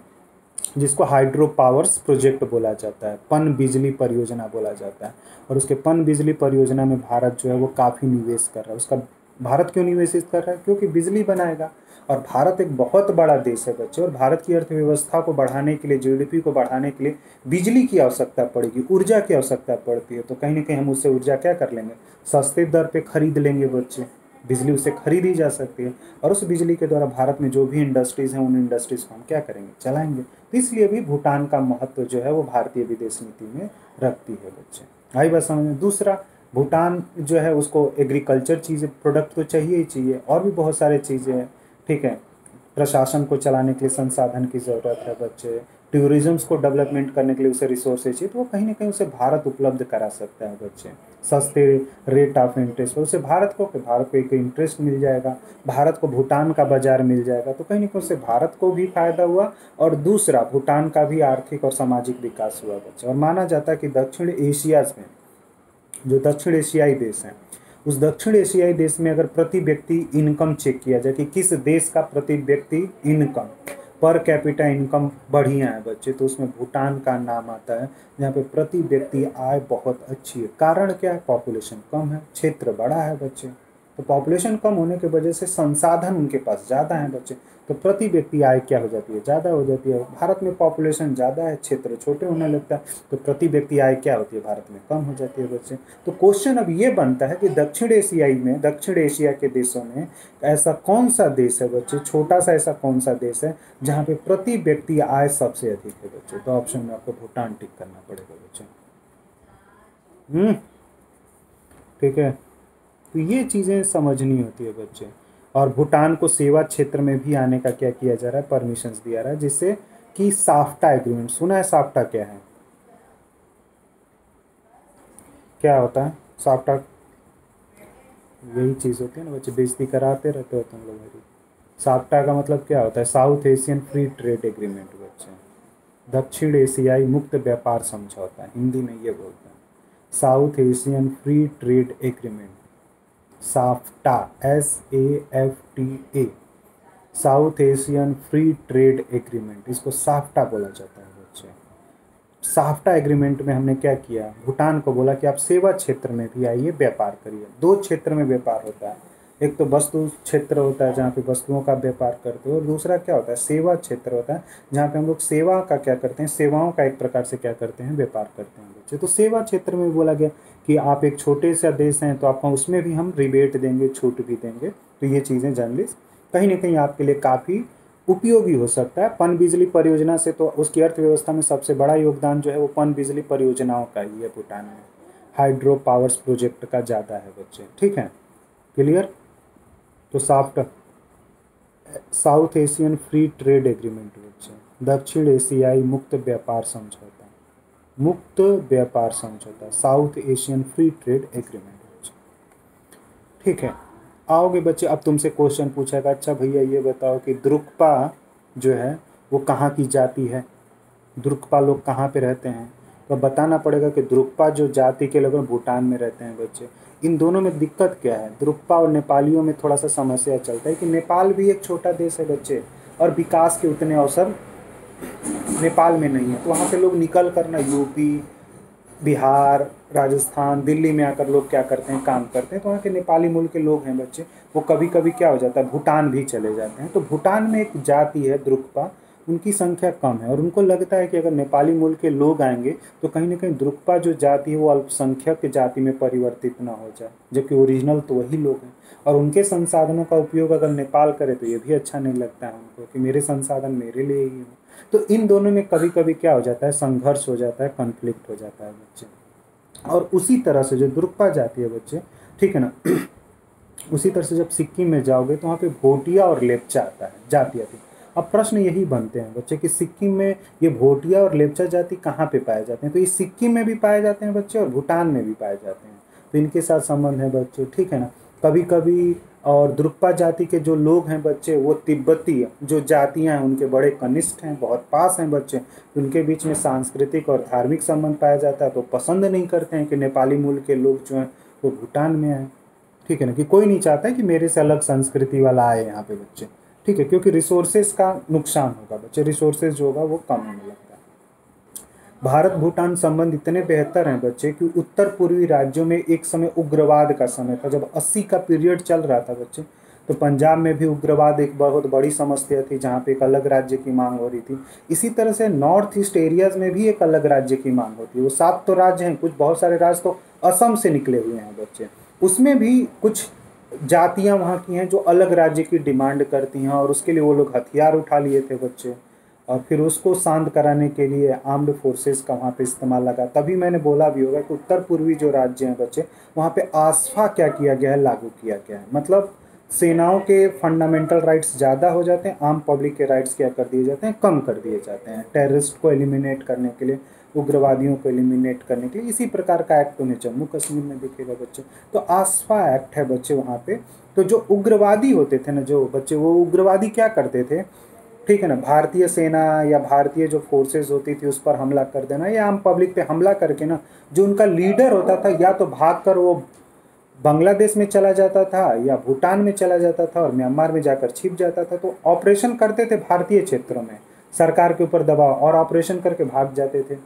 A: जिसको हाइड्रो पावर्स प्रोजेक्ट बोला जाता है, पन बिजली परियोजना बोला जाता है। और उसके पन बिजली परियोजना में भारत जो है वो काफ़ी निवेश कर रहा है। उसका भारत क्यों निवेशित कर रहा है, क्योंकि बिजली बनाएगा। और भारत एक बहुत बड़ा देश है बच्चे, और भारत की अर्थव्यवस्था को बढ़ाने के लिए, जीडीपी को बढ़ाने के लिए बिजली की आवश्यकता पड़ेगी, ऊर्जा की आवश्यकता पड़ती है। तो कहीं ना कहीं हम उससे ऊर्जा क्या कर लेंगे, सस्ते दर पे खरीद लेंगे बच्चे, बिजली उससे खरीदी जा सकती है। और उस बिजली के द्वारा भारत में जो भी इंडस्ट्रीज़ हैं उन इंडस्ट्रीज़ को हम क्या करेंगे, चलाएंगे। तो इसलिए भी भूटान का महत्व जो है वो भारतीय विदेश नीति में रखती है बच्चे। आई बात समझ में। दूसरा, भूटान जो है उसको एग्रीकल्चर चीज़ें, प्रोडक्ट तो चाहिए ही चाहिए, और भी बहुत सारे चीज़ें हैं, ठीक है। प्रशासन को चलाने के लिए संसाधन की ज़रूरत है बच्चे, टूरिज़्म को डेवलपमेंट करने के लिए उसे रिसोर्सेज चाहिए, तो वो कहीं ना कहीं उसे भारत उपलब्ध करा सकता है बच्चे, सस्ते रेट ऑफ इंटरेस्ट पर। उसे भारत को एक इंटरेस्ट मिल जाएगा, भारत को भूटान का बाजार मिल जाएगा। तो कहीं ना कहीं उससे भारत को भी फायदा हुआ, और दूसरा भूटान का भी आर्थिक और सामाजिक विकास हुआ बच्चे। और माना जाता है कि दक्षिण एशिया में, जो दक्षिण एशियाई देश हैं, उस दक्षिण एशियाई देश में अगर प्रति व्यक्ति इनकम चेक किया जाए कि किस देश का प्रति व्यक्ति इनकम, पर कैपिटा इनकम बढ़िया है बच्चे, तो उसमें भूटान का नाम आता है, जहाँ पे प्रति व्यक्ति आय बहुत अच्छी है। कारण क्या है, पॉपुलेशन कम है, क्षेत्र बड़ा है बच्चे। तो पॉपुलेशन कम होने की वजह से संसाधन उनके पास ज़्यादा हैं बच्चे, तो प्रति व्यक्ति आय क्या हो जाती है, ज़्यादा हो जाती है। भारत में पॉपुलेशन ज़्यादा है, क्षेत्र छोटे होने लगता है, तो प्रति व्यक्ति आय क्या होती है, भारत में कम हो जाती है बच्चे। तो क्वेश्चन अब ये बनता है कि दक्षिण एशिया के देशों में ऐसा कौन सा देश है बच्चे, छोटा सा ऐसा कौन सा देश है जहाँ पे प्रति व्यक्ति आय सबसे अधिक है बच्चे। तो ऑप्शन में आपको भूटान टिक करना पड़ेगा बच्चे। ठीक है। तो ये चीज़ें समझनी होती है बच्चे। और भूटान को सेवा क्षेत्र में भी आने का क्या किया जा रहा है, परमिशंस दिया रहा है, जिससे कि साफ्टा एग्रीमेंट, सुना है साफ्टा क्या है, क्या होता है साफ्टा? यही चीज़ होती है ना बच्चे, बेइज्जती कराते रहते हो तुम लोग मेरी। साफ्टा का मतलब क्या होता है, south Asian free trade agreement बच्चे, दक्षिण एशियाई मुक्त व्यापार समझौता, हिंदी में ये बोलते हैं, south Asian free trade agreement, SAFTA, SAFTA, south Asian free trade agreement, इसको साफ्टा बोला जाता है बच्चे। साफ्टा एग्रीमेंट में हमने क्या किया, भूटान को बोला कि आप सेवा क्षेत्र में भी आइए, व्यापार करिए। दो क्षेत्र में व्यापार होता है, एक तो वस्तु क्षेत्र होता है जहाँ पे वस्तुओं का व्यापार करते हो, और दूसरा क्या होता है, सेवा क्षेत्र होता है जहाँ पे हम लोग सेवा का क्या करते हैं, सेवाओं का एक प्रकार से क्या करते हैं, व्यापार करते हैं बच्चे। तो सेवा क्षेत्र में बोला गया कि आप एक छोटे से देश हैं तो आपको उसमें भी हम रिबेट देंगे, छूट भी देंगे। तो ये चीज़ें जर्नलिस्ट कहीं ना कहीं आपके लिए काफ़ी उपयोगी हो सकता है। पन बिजली परियोजना से तो उसकी अर्थव्यवस्था में सबसे बड़ा योगदान जो है वो पन बिजली परियोजनाओं का ही है। भूटान में हाइड्रो पावर्स प्रोजेक्ट का ज़्यादा है बच्चे, ठीक है, क्लियर। तो soft south Asian free trade agreement बच्चे, दक्षिण एशियाई मुक्त व्यापार समझौता, मुक्त व्यापार समझौता, south Asian free trade agreement बच्चे, ठीक है। आओगे बच्चे, अब तुमसे क्वेश्चन पूछेगा, अच्छा भैया ये बताओ कि द्रुक्पा जो है वो कहाँ की जाति है, द्रुक्पा लोग कहाँ पे रहते हैं। तो बताना पड़ेगा कि द्रुक्पा जो जाति के लोग हैं भूटान में रहते हैं बच्चे। इन दोनों में दिक्कत क्या है, द्रुक्पा और नेपालियों में थोड़ा सा समस्या चलता है कि नेपाल भी एक छोटा देश है बच्चे, और विकास के उतने अवसर नेपाल में नहीं है। तो वहाँ से लोग निकल कर ना यूपी, बिहार, राजस्थान, दिल्ली में आकर लोग क्या करते हैं, काम करते हैं। तो वहाँ के नेपाली मूल के लोग हैं बच्चे, वो कभी कभी क्या हो जाता है, भूटान भी चले जाते हैं। तो भूटान में एक जाति है द्रुक्पा, उनकी संख्या कम है, और उनको लगता है कि अगर नेपाली मूल के लोग आएंगे तो कहीं ना कहीं द्रुक्पा जो जाति है वो अल्पसंख्यक जाति में परिवर्तित ना हो जाए, जबकि ओरिजिनल तो वही लोग हैं। और उनके संसाधनों का उपयोग अगर नेपाल करे तो ये भी अच्छा नहीं लगता है उनको कि मेरे संसाधन मेरे लिए ही हो। तो इन दोनों में कभी कभी क्या हो जाता है, संघर्ष हो जाता है, कन्फ्लिक्ट हो जाता है बच्चे। और उसी तरह से जो द्रुक्पा जाति है बच्चे, ठीक है ना, उसी तरह से जब सिक्किम में जाओगे तो वहाँ पे भोटिया और लेप्चा आता है, जाति आती है। अब प्रश्न यही बनते हैं बच्चे कि सिक्किम में ये भोटिया और लेप्चा जाति कहाँ पे पाए जाते हैं। तो ये सिक्किम में भी पाए जाते हैं बच्चे, और भूटान में भी पाए जाते हैं। तो इनके साथ संबंध है बच्चे, ठीक है ना। कभी कभी और द्रुक्पा जाति के जो लोग हैं बच्चे वो तिब्बती जो जातियां हैं उनके बड़े कनिष्ठ हैं, बहुत पास हैं बच्चे। उनके बीच में सांस्कृतिक और धार्मिक संबंध पाया जाता है, तो पसंद नहीं करते हैं कि नेपाली मूल के लोग जो हैं वो भूटान में आए, ठीक है ना। कि कोई नहीं चाहता है कि मेरे से अलग संस्कृति वाला आए यहाँ पे बच्चे, ठीक है, क्योंकि रिसोर्सेज का नुकसान होगा बच्चे, रिसोर्सेज जो होगा वो कम होने लगता है। भारत भूटान संबंध इतने बेहतर हैं बच्चे कि उत्तर पूर्वी राज्यों में एक समय उग्रवाद का समय था, जब 80 का पीरियड चल रहा था बच्चे। तो पंजाब में भी उग्रवाद एक बहुत बड़ी समस्या थी, जहाँ पे एक अलग राज्य की मांग हो रही थी। इसी तरह से नॉर्थ ईस्ट एरियाज में भी एक अलग राज्य की मांग होती है। वो 7 तो राज्य हैं, कुछ बहुत सारे राज्य तो असम से निकले हुए हैं बच्चे। उसमें भी कुछ जातियां वहाँ की हैं जो अलग राज्य की डिमांड करती हैं, और उसके लिए वो लोग हथियार उठा लिए थे बच्चे। और फिर उसको शांत कराने के लिए आर्म्ड फोर्सेस का वहाँ पे इस्तेमाल लगा। तभी मैंने बोला भी होगा कि उत्तर पूर्वी जो राज्य हैं बच्चे, वहाँ पे आसफा क्या किया गया है, लागू किया गया है। मतलब सेनाओं के फंडामेंटल राइट्स ज़्यादा हो जाते हैं, आम पब्लिक के राइट्स क्या कर दिए जाते हैं, कम कर दिए जाते हैं, टेररिस्ट को एलिमिनेट करने के लिए, उग्रवादियों को एलिमिनेट करने के लिए। इसी प्रकार का एक्ट उन्हें जम्मू कश्मीर में दिखेगा बच्चे। तो आसफा एक्ट है बच्चे वहाँ पे। तो जो उग्रवादी होते थे ना जो बच्चे, वो उग्रवादी क्या करते थे, ठीक है ना, भारतीय सेना या भारतीय जो फोर्सेस होती थी उस पर हमला कर देना, या आम पब्लिक पे हमला करके ना, जो उनका लीडर होता था या तो भागकर वो बांग्लादेश में चला जाता था या भूटान में चला जाता था और म्यांमार में जाकर छिप जाता था। तो ऑपरेशन करते थे भारतीय क्षेत्रों में, सरकार के ऊपर दबाव, और ऑपरेशन करके भाग जाते थे।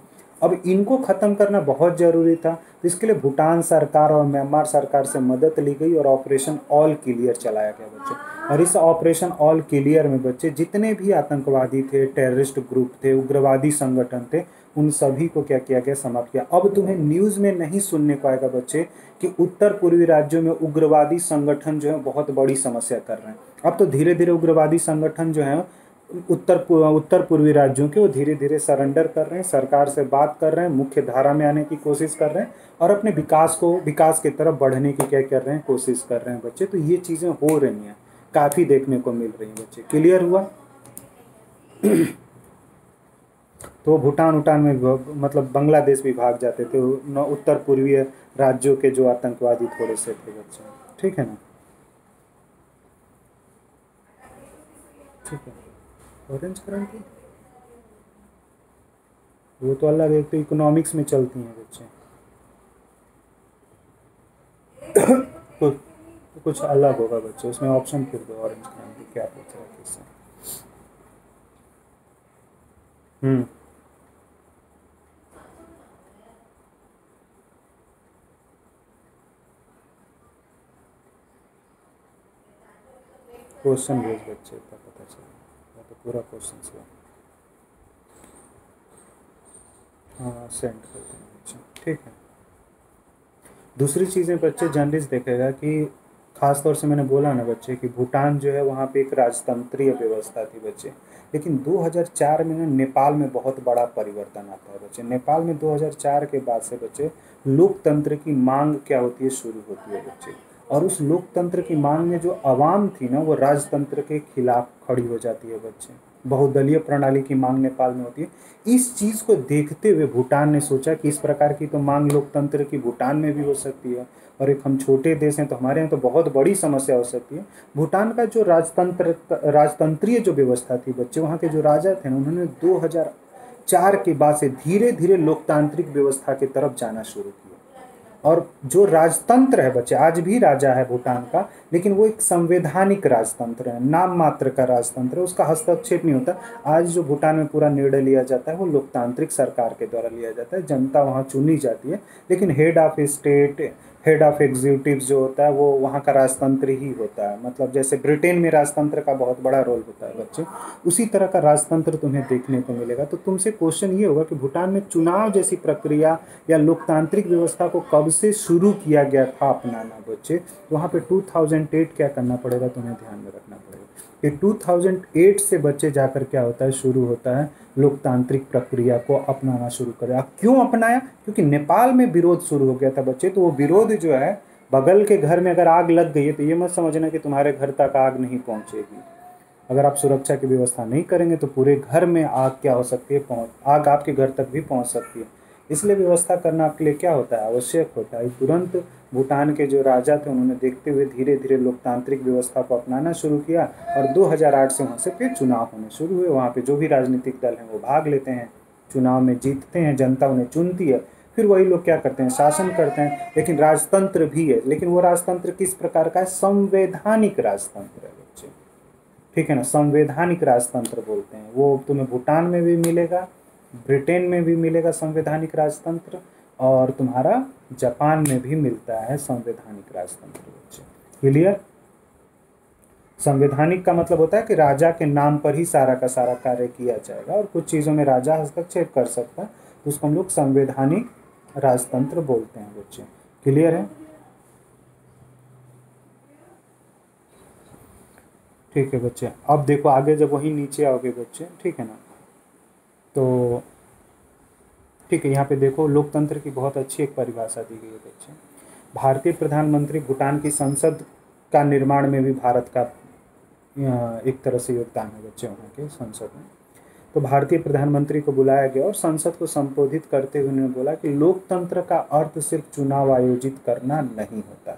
A: अब इनको ख़त्म करना बहुत ज़रूरी था, तो इसके लिए भूटान सरकार और म्यांमार सरकार से मदद ली गई और ऑपरेशन ऑल क्लियर चलाया गया बच्चे। और इस ऑपरेशन ऑल क्लियर में बच्चे जितने भी आतंकवादी थे, टेररिस्ट ग्रुप थे, उग्रवादी संगठन थे, उन सभी को क्या किया गया, समाप्त किया। अब तुम्हें न्यूज़ में नहीं सुनने को आएगा बच्चे कि उत्तर पूर्वी राज्यों में उग्रवादी संगठन जो है बहुत बड़ी समस्या कर रहे हैं। अब तो धीरे धीरे उग्रवादी संगठन जो है उत्तर पूर्वी राज्यों के, वो धीरे धीरे सरेंडर कर रहे हैं, सरकार से बात कर रहे हैं, मुख्य धारा में आने की कोशिश कर रहे हैं, और अपने विकास की तरफ बढ़ने की क्या कर रहे हैं, कोशिश कर रहे हैं बच्चे। तो ये चीज़ें हो रही हैं, काफ़ी देखने को मिल रही हैं बच्चे। क्लियर हुआ। तो भूटान उटान में मतलब बांग्लादेश भी भाग जाते थे उत्तर पूर्वीय राज्यों के जो आतंकवादी थोड़े से थे बच्चे, ठीक है ना। ठीक है, ऑरेंज क्रांति वो तो अलग, एक तो इकोनॉमिक्स में चलती हैं बच्चे। तो, तो कुछ अलग होगा बच्चे, उसमें ऑप्शन फिर दो, ऑरेंज क्रांति क्या पूछ रहा है किससे। हम्म। क्वेश्चन भेज बच्चे, तब पता चलेगा, तो पूरा क्वेश्चन से। हाँ सेंड कर देना बच्चे, ठीक है। दूसरी चीज़ें बच्चे जर्नलिस्ट देखेगा कि खास तौर से मैंने बोला ना बच्चे कि भूटान जो है वहाँ पे एक राजतंत्रीय व्यवस्था थी बच्चे, लेकिन 2004 में ना नेपाल में बहुत बड़ा परिवर्तन आता है बच्चे। नेपाल में 2004 के बाद से बच्चे लोकतंत्र की मांग क्या होती है, शुरू होती है बच्चे। और उस लोकतंत्र की मांग में जो आवाम थी ना, वो राजतंत्र के खिलाफ खड़ी हो जाती है बच्चे। बहुदलीय प्रणाली की मांग नेपाल में होती है। इस चीज़ को देखते हुए भूटान ने सोचा कि इस प्रकार की तो मांग लोकतंत्र की भूटान में भी हो सकती है, और एक हम छोटे देश हैं तो हमारे यहाँ तो बहुत बड़ी समस्या हो सकती है। भूटान का जो राजतंत्रीय जो व्यवस्था थी बच्चे, वहाँ के जो राजा थे ना, उन्होंने 2004 के बाद से धीरे धीरे लोकतांत्रिक व्यवस्था की तरफ जाना शुरू किया। और जो राजतंत्र है बच्चे, आज भी राजा है भूटान का, लेकिन वो एक संवैधानिक राजतंत्र है, नाम मात्र का राजतंत्र है, उसका हस्तक्षेप नहीं होता। आज जो भूटान में पूरा निर्णय लिया जाता है वो लोकतांत्रिक सरकार के द्वारा लिया जाता है, जनता वहाँ चुनी जाती है, लेकिन head of state, head of executive जो होता है वो वहाँ का राजतंत्र ही होता है। मतलब जैसे ब्रिटेन में राजतंत्र का बहुत बड़ा रोल होता है बच्चे, उसी तरह का राजतंत्र तुम्हें देखने को मिलेगा। तो तुमसे क्वेश्चन ये होगा कि भूटान में चुनाव जैसी प्रक्रिया या लोकतांत्रिक व्यवस्था को कब से शुरू किया गया था अपनाना बच्चे। वहाँ पे 2008 क्या करना पड़ेगा, तुम्हें ध्यान में रखना पड़ेगा कि 2008 से बच्चे जाकर क्या होता है, शुरू होता है लोकतांत्रिक प्रक्रिया को अपनाना शुरू करें। क्यों अपनाया? क्योंकि नेपाल में विरोध शुरू हो गया था बच्चे। तो वो विरोध जो है, बगल के घर में अगर आग लग गई है तो ये मत समझना कि तुम्हारे घर तक आग नहीं पहुंचेगी। अगर आप सुरक्षा की व्यवस्था नहीं करेंगे तो पूरे घर में आग क्या हो सकती है, आग आपके घर तक भी पहुंच सकती है। इसलिए व्यवस्था करना आपके लिए क्या होता है, आवश्यक होता है। तुरंत भूटान के जो राजा थे उन्होंने देखते हुए धीरे धीरे लोकतांत्रिक व्यवस्था को अपनाना शुरू किया, और 2008 से वहाँ से फिर चुनाव होने शुरू हुए। वहाँ पे जो भी राजनीतिक दल हैं वो भाग लेते हैं, चुनाव में जीतते हैं, जनता उन्हें चुनती है, फिर वही लोग क्या करते हैं, शासन करते हैं। लेकिन राजतंत्र भी है, लेकिन वो राजतंत्र किस प्रकार का है, संवैधानिक राजतंत्र है बच्चे, ठीक है ना। संवैधानिक राजतंत्र बोलते हैं। वो तुम्हें भूटान में भी मिलेगा, ब्रिटेन में भी मिलेगा संवैधानिक राजतंत्र, और तुम्हारा जापान में भी मिलता है संवैधानिक राजतंत्र बच्चे। क्लियर? संवैधानिक का मतलब होता है कि राजा के नाम पर ही सारा का सारा कार्य किया जाएगा, और कुछ चीज़ों में राजा हस्तक्षेप कर सकता है, तो उसको हम लोग संवैधानिक राजतंत्र बोलते हैं बच्चे। क्लियर है? ठीक है बच्चे। अब देखो आगे जब वही नीचे आओगे बच्चे, ठीक है ना, तो ठीक है, यहाँ पे देखो लोकतंत्र की बहुत अच्छी एक परिभाषा दी गई है बच्चे। भारतीय प्रधानमंत्री, भूटान की संसद का निर्माण में भी भारत का एक तरह से योगदान है बच्चे, वहाँ के संसद में। तो भारतीय प्रधानमंत्री को बुलाया गया और संसद को संबोधित करते हुए उन्होंने बोला कि लोकतंत्र का अर्थ सिर्फ चुनाव आयोजित करना नहीं होता है।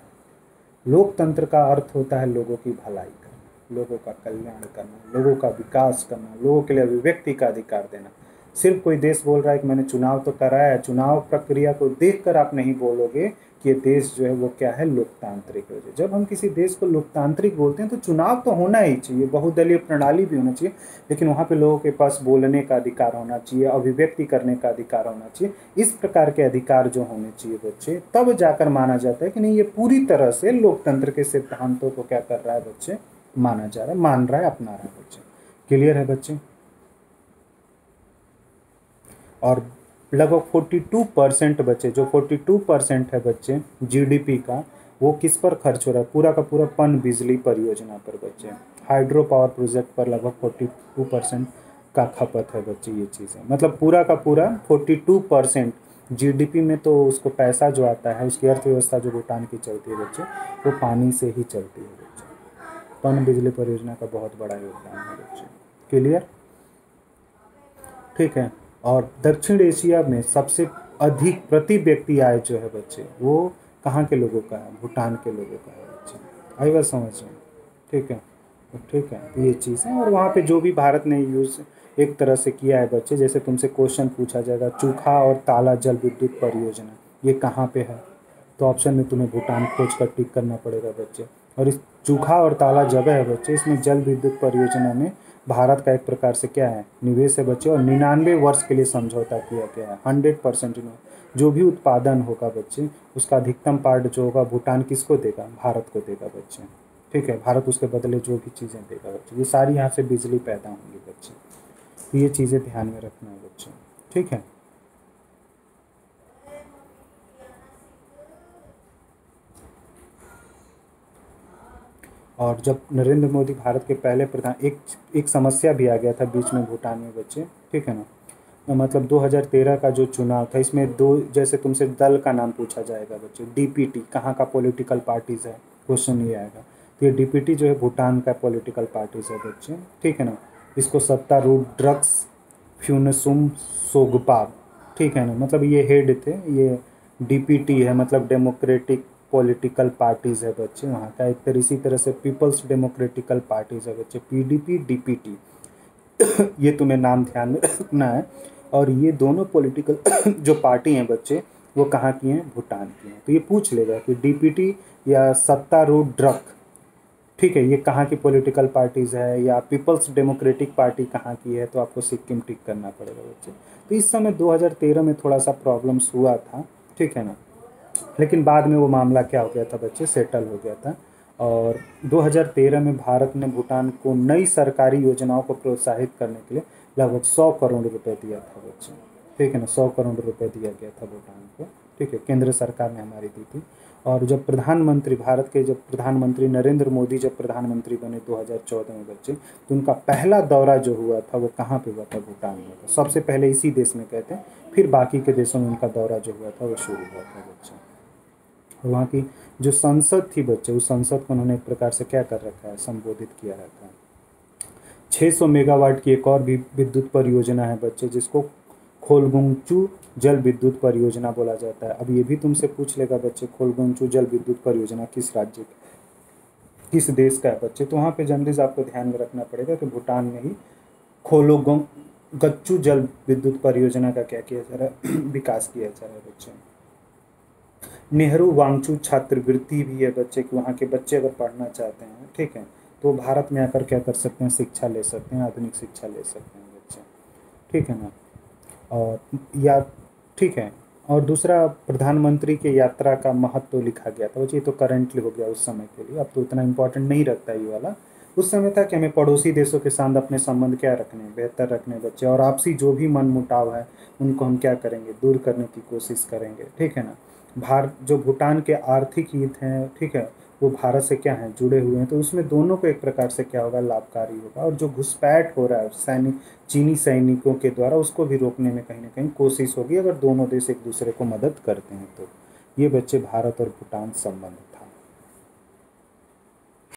A: लोकतंत्र का अर्थ होता है लोगों की भलाई करना, लोगों का कल्याण करना, लोगों का विकास करना, लोगों के लिए अभिव्यक्ति का अधिकार देना। सिर्फ कोई देश बोल रहा है कि मैंने चुनाव तो कराया है, चुनाव प्रक्रिया को देखकर आप नहीं बोलोगे कि ये देश जो है वो क्या है, लोकतांत्रिक हो जाए। जब हम किसी देश को लोकतांत्रिक बोलते हैं तो चुनाव तो होना ही चाहिए, बहुदलीय प्रणाली भी होना चाहिए, लेकिन वहाँ पे लोगों के पास बोलने का अधिकार होना चाहिए, अभिव्यक्ति करने का अधिकार होना चाहिए। इस प्रकार के अधिकार जो होने चाहिए बच्चे, तब जाकर माना जाता है कि नहीं ये पूरी तरह से लोकतंत्र के सिद्धांतों को क्या कर रहा है बच्चे, माना जा रहा है, मान रहा है, अपना रहा है बच्चे। क्लियर है बच्चे? और लगभग 42% बच्चे, जो 42% है बच्चे जीडीपी का, वो किस पर खर्च हो रहा है, पूरा का पूरा पन बिजली परियोजना पर बच्चे। हाइड्रो पावर प्रोजेक्ट पर लगभग 42% का खपत है बच्चे। ये चीज़ें मतलब पूरा का पूरा 42% जीडीपी में, तो उसको पैसा जो आता है, उसकी अर्थव्यवस्था जो भूटान की चलती है बच्चे, वो पानी से ही चलती है बच्चे। पन बिजली परियोजना का बहुत बड़ा योगदान है बच्चे। क्लियर? ठीक है। और दक्षिण एशिया में सबसे अधिक प्रति व्यक्ति आय जो है बच्चे, वो कहाँ के लोगों का है, भूटान के लोगों का है बच्चे। आई बात समझ में? ठीक है, तो ठीक है, तो ये चीज़ है। और वहाँ पे जो भी भारत ने यूज़ एक तरह से किया है बच्चे, जैसे तुमसे क्वेश्चन पूछा जाएगा चूखा और ताला जल विद्युत परियोजना ये कहाँ पे है, तो ऑप्शन में तुम्हें भूटान खोज कर टिक करना पड़ेगा बच्चे। और इस चूखा और ताला जगह है बच्चे, इसमें जल विद्युत परियोजना में भारत का एक प्रकार से क्या है, निवेश है बच्चे। और 99 वर्ष के लिए समझौता किया गया है। 100% जो भी उत्पादन होगा बच्चे, उसका अधिकतम पार्ट जो होगा भूटान किसको देगा, भारत को देगा बच्चे। ठीक है, भारत उसके बदले जो भी चीज़ें देगा बच्चे, ये सारी यहाँ से बिजली पैदा होंगी बच्चे। तो ये चीज़ें ध्यान में रखना है बच्चे, ठीक है। और जब नरेंद्र मोदी भारत के पहले प्रधान, एक समस्या भी आ गया था बीच में भूटान में बच्चे, ठीक है ना। मतलब 2013 का जो चुनाव था, इसमें दो, जैसे तुमसे दल का नाम पूछा जाएगा बच्चे, डीपीटी कहाँ का पॉलिटिकल पार्टीज है, क्वेश्चन ये आएगा। तो ये डीपीटी जो है भूटान का पॉलिटिकल पार्टीज है बच्चे, ठीक है ना। इसको सत्तारूढ़ ड्रग्स फ्यूनसुम सोगपा, ठीक है ना, मतलब ये हेड थे ये। डीपीटी है मतलब डेमोक्रेटिक पॉलिटिकल पार्टीज है बच्चे वहाँ का, एक तरह इसी तरह से पीपल्स डेमोक्रेटिकल पार्टीज है बच्चे, पीडीपी डीपीटी। ये तुम्हें नाम ध्यान में रखना है। और ये दोनों पॉलिटिकल जो पार्टी हैं बच्चे, वो कहाँ की हैं, भूटान की हैं। तो ये पूछ लेगा कि डीपीटी या सत्तारूढ़ ड्रग, ठीक है, ये कहाँ की पॉलिटिकल पार्टीज है, या पीपल्स डेमोक्रेटिक पार्टी कहाँ की है, तो आपको सिक्किम टिक करना पड़ेगा बच्चे। तो इस समय 2013 में थोड़ा सा प्रॉब्लम्स हुआ था, ठीक है ना, लेकिन बाद में वो मामला क्या हो गया था बच्चे, सेटल हो गया था। और 2013 में भारत ने भूटान को नई सरकारी योजनाओं को प्रोत्साहित करने के लिए लगभग 100 करोड़ रुपए दिया था बच्चे, ठीक है ना, 100 करोड़ रुपए दिया गया था भूटान को, ठीक है, केंद्र सरकार ने हमारी दी थी। और जब प्रधानमंत्री, भारत के जब प्रधानमंत्री नरेंद्र मोदी जब प्रधानमंत्री बने 2014 में बच्चे, तो उनका पहला दौरा जो हुआ था वो कहाँ पे हुआ था, भूटान में था। सबसे पहले इसी देश में कहते हैं, फिर बाकी के देशों में उनका दौरा जो हुआ था वो शुरू हुआ था बच्चे। और वहाँ की जो संसद थी बच्चे, उस संसद को उन्होंने एक प्रकार से क्या कर रखा है, संबोधित किया रखा है। 600 मेगावाट की एक और भी विद्युत परियोजना है बच्चे, जिसको खोलगुंचू जल विद्युत परियोजना बोला जाता है। अब ये भी तुमसे पूछ लेगा बच्चे, खोलगुंचू जल विद्युत परियोजना किस राज्य का, किस देश का है बच्चे। तो वहाँ पे जनरली आपको ध्यान में रखना पड़ेगा कि भूटान में ही गच्चू जल विद्युत परियोजना का क्या किया जा रहा है, विकास किया जा रहा है बच्चे। नेहरू वांगचू छात्रवृत्ति भी है बच्चे, कि वहाँ के बच्चे अगर पढ़ना चाहते हैं, ठीक है, तो भारत में आकर क्या कर सकते हैं, शिक्षा ले सकते हैं, आधुनिक शिक्षा ले सकते हैं बच्चे, ठीक है ना। और या ठीक है। और दूसरा, प्रधानमंत्री के यात्रा का महत्व तो लिखा गया था बच्चे, ये तो करेंटली हो गया उस समय के लिए, अब तो इतना इम्पोर्टेंट नहीं रखता ये वाला। उस समय था कि हमें पड़ोसी देशों के साथ अपने संबंध क्या रखने, बेहतर रखने बच्चे, और आपसी जो भी मन मुटाव है उनको हम क्या करेंगे, दूर करने की कोशिश करेंगे, ठीक है ना। भारत जो भूटान के आर्थिक हित हैं, ठीक है, वो भारत से क्या हैं, जुड़े हुए हैं, तो उसमें दोनों को एक प्रकार से क्या होगा, लाभकारी होगा। और जो घुसपैठ हो रहा है चीनी सैनिकों के द्वारा, उसको भी रोकने में कहीं ना कहीं कोशिश होगी, अगर दोनों देश एक दूसरे को मदद करते हैं तो। ये बच्चे भारत और भूटान संबंध।